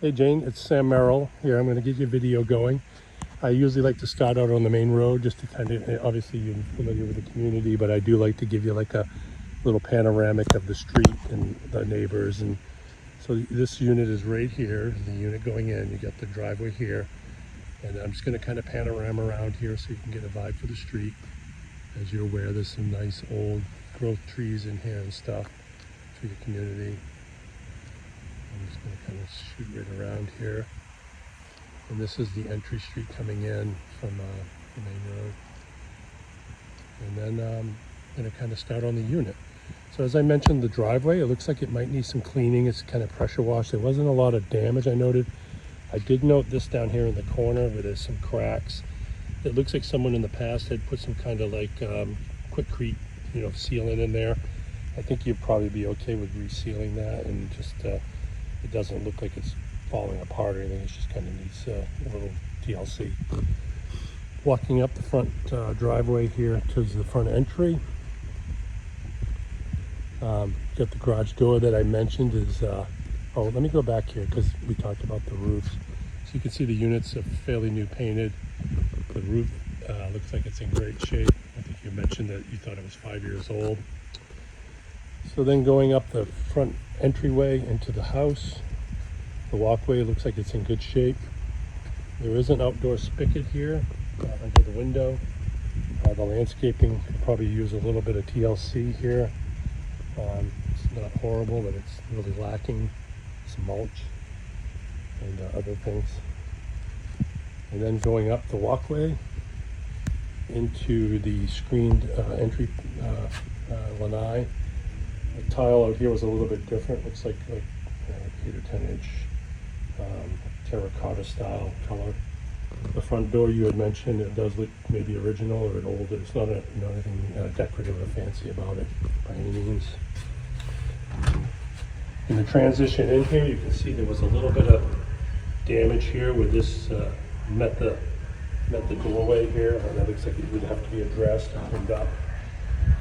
Hey Jane, it's Sam Merrill here. I'm going to get your video going. I usually like to start out on the main road just to kind of, obviously you're familiar with the community, but I do like to give you like a little panoramic of the street and the neighbors. And so this unit is right here, the unit going in. You got the driveway here. And I'm just going to kind of panorama around here so you can get a vibe for the street. As you're aware, there's some nice old growth trees in here and stuff for your community. I'm just going to kind of shoot right around here. And this is the entry street coming in from the main road. And then I'm going to kind of start on the unit. So as I mentioned, the driveway, it looks like it might need some cleaning. It's kind of pressure washed. There wasn't a lot of damage I noted. I did note this down here in the corner where there's some cracks. It looks like someone in the past had put some kind of like quickcrete, sealant in there. I think you'd probably be okay with resealing that and just it doesn't look like it's falling apart or anything. It just kind of needs a little TLC. Walking up the front driveway here to the front entry. Got the garage door that I mentioned is, oh, let me go back here because we talked about the roofs. So you can see the units are fairly new painted. The roof looks like it's in great shape. I think you mentioned that you thought it was 5 years old. So then going up the front entryway into the house, the walkway looks like it's in good shape. There is an outdoor spigot here under the window. The landscaping could probably use a little bit of TLC here. It's not horrible, but it's really lacking some mulch and other things. And then going up the walkway into the screened entry lanai. The tile out here was a little bit different. Looks like 8 or 10 inch terracotta style color. The front door you had mentioned, it does look maybe original or an older. It's not anything decorative or fancy about it by any means. In the transition in here, you can see there was a little bit of damage here where this met the doorway here. That looks like it would have to be addressed and cleaned up.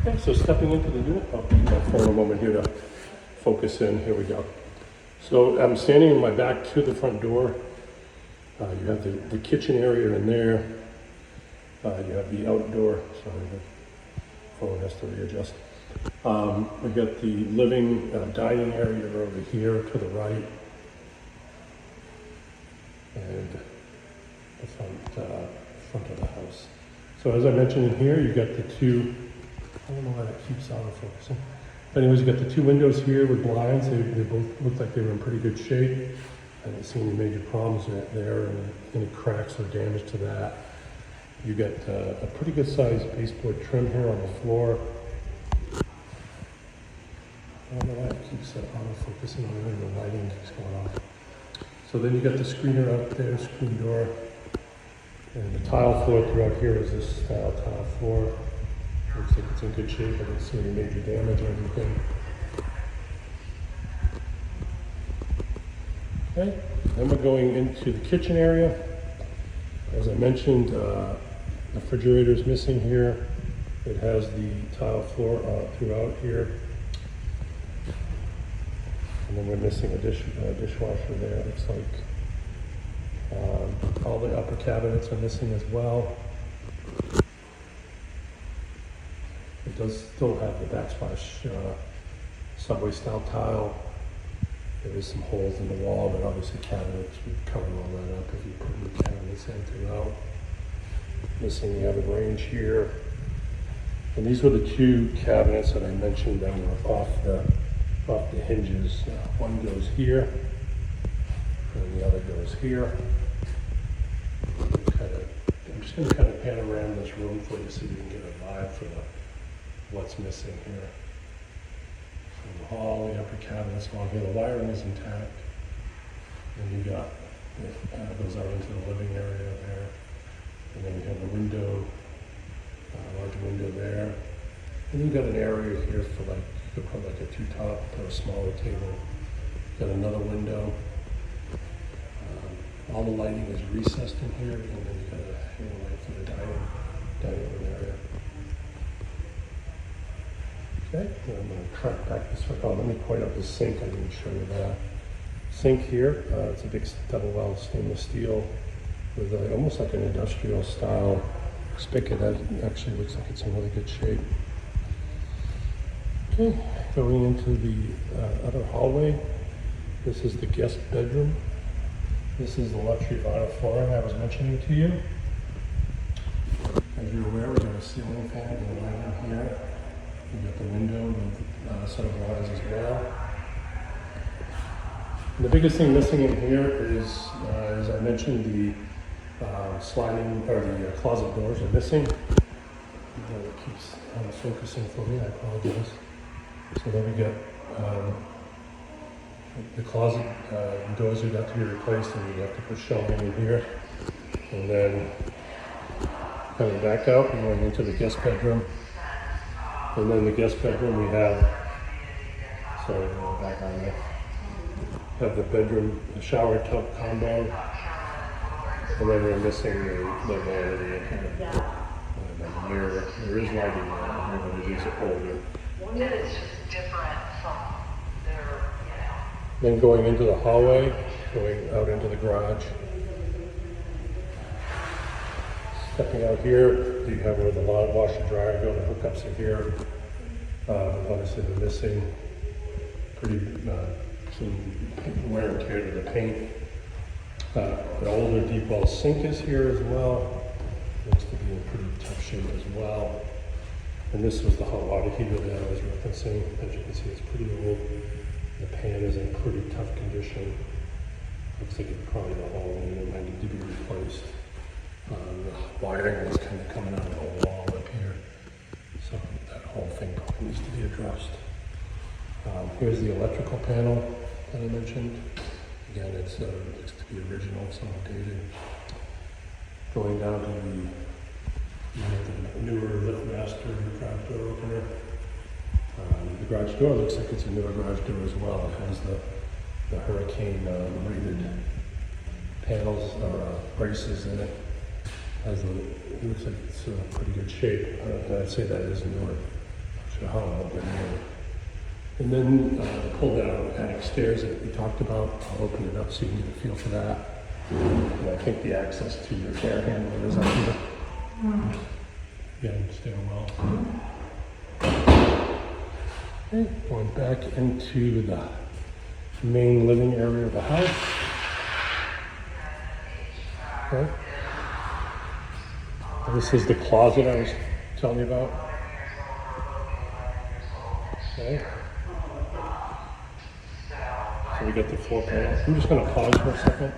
Okay, so stepping into the unit, I'll keep my phone a moment here to focus in. Here we go. So I'm standing in my back to the front door. You have the kitchen area in there. You have the outdoor, sorry, the phone has to readjust. We've got the living dining area over here to the right. And the front of the house. So as I mentioned in here, you've got the two, I don't know why that keeps auto-focusing. But anyways, you got the two windows here with blinds. They both looked like they were in pretty good shape. I didn't see any major problems there, and any cracks or damage to that. You got a pretty good sized baseboard trim here on the floor. I don't know why it keeps auto-focusing on the lighting keeps going off. So then you got the screener out there, screen door. And the tile floor throughout here is this style tile floor. Looks like it's in good shape. I didn't see any major damage or anything. Okay, then we're going into the kitchen area. As I mentioned, the refrigerator is missing here. It has the tile floor throughout here. And then we're missing a dishwasher there. It looks like all the upper cabinets are missing as well. It does still have the backsplash subway style tile. There is some holes in the wall, but obviously cabinets would cover all that up if you put new cabinets in throughout. Missing the oven range here. And these were the two cabinets that I mentioned that were off the hinges. One goes here, and the other goes here. I'm just going to kind of pan around this room for you so you can get a vibe for what's missing here. So the hall, the upper cabinets along here, the wiring is intact. And you got, it goes out into the living area there. And then you have a window, a large window there. And you've got an area here for like, you could put like a two-top or a smaller table. Got another window. All the lighting is recessed in here, and then you've got a hanging light for the dining room area. Okay, and I'm going to track back this way. Oh, let me point out the sink. I didn't show you that. sink here. It's a big double well stainless steel with almost like an industrial style spigot that actually looks like it's in really good shape. Okay, going into the other hallway. This is the guest bedroom. This is the luxury vinyl flooring I was mentioning to you. As you're aware, we got a ceiling fan going right in here. We got the window with a set of blinds as well. And the biggest thing missing in here is, as I mentioned, the sliding or the closet doors are missing. It keeps focusing for me. I apologize. So then we got the closet doors would have to be replaced, and you have to put shelving in here. And then coming back out and going into the guest bedroom. And then the guest bedroom we have, sorry, going back on there. Have the bedroom, the shower tub combo. And then we're missing the vanity in here. The mirror. There is lighting in here, but it is older. It's just different from their, Then going into the hallway, going out into the garage. Stepping out here, you have where the washer dryer go, the hookups are here. Obviously they're missing pretty some wear and tear to the paint. The older deep well sink is here as well. Looks to be in pretty tough shape as well. And this was the hot water heater that I was referencing. As you can see, it's pretty old. The pan is in pretty tough condition. Looks like it's probably the whole unit might need to be replaced. The wiring is kind of coming out of the wall up here. So that whole thing probably needs to be addressed. Here's the electrical panel that I mentioned. Again, it looks to be original, it's not dated. Going down to the newer LiftMaster garage door opener. The garage door looks like it's a newer garage door as well. It has the hurricane rated panels or braces in it. It looks like it's pretty good shape. I'd say that is newer. Not sure how old, but newer. And then pull down attic stairs that we talked about. I'll open it up so you can get a feel for that. And I think the access to your air handler is up here. Again, stairwell. Okay, going back into the main living area of the house. Okay. This is the closet I was telling you about. Okay. So we got the floor panel. I'm just going to pause for a second.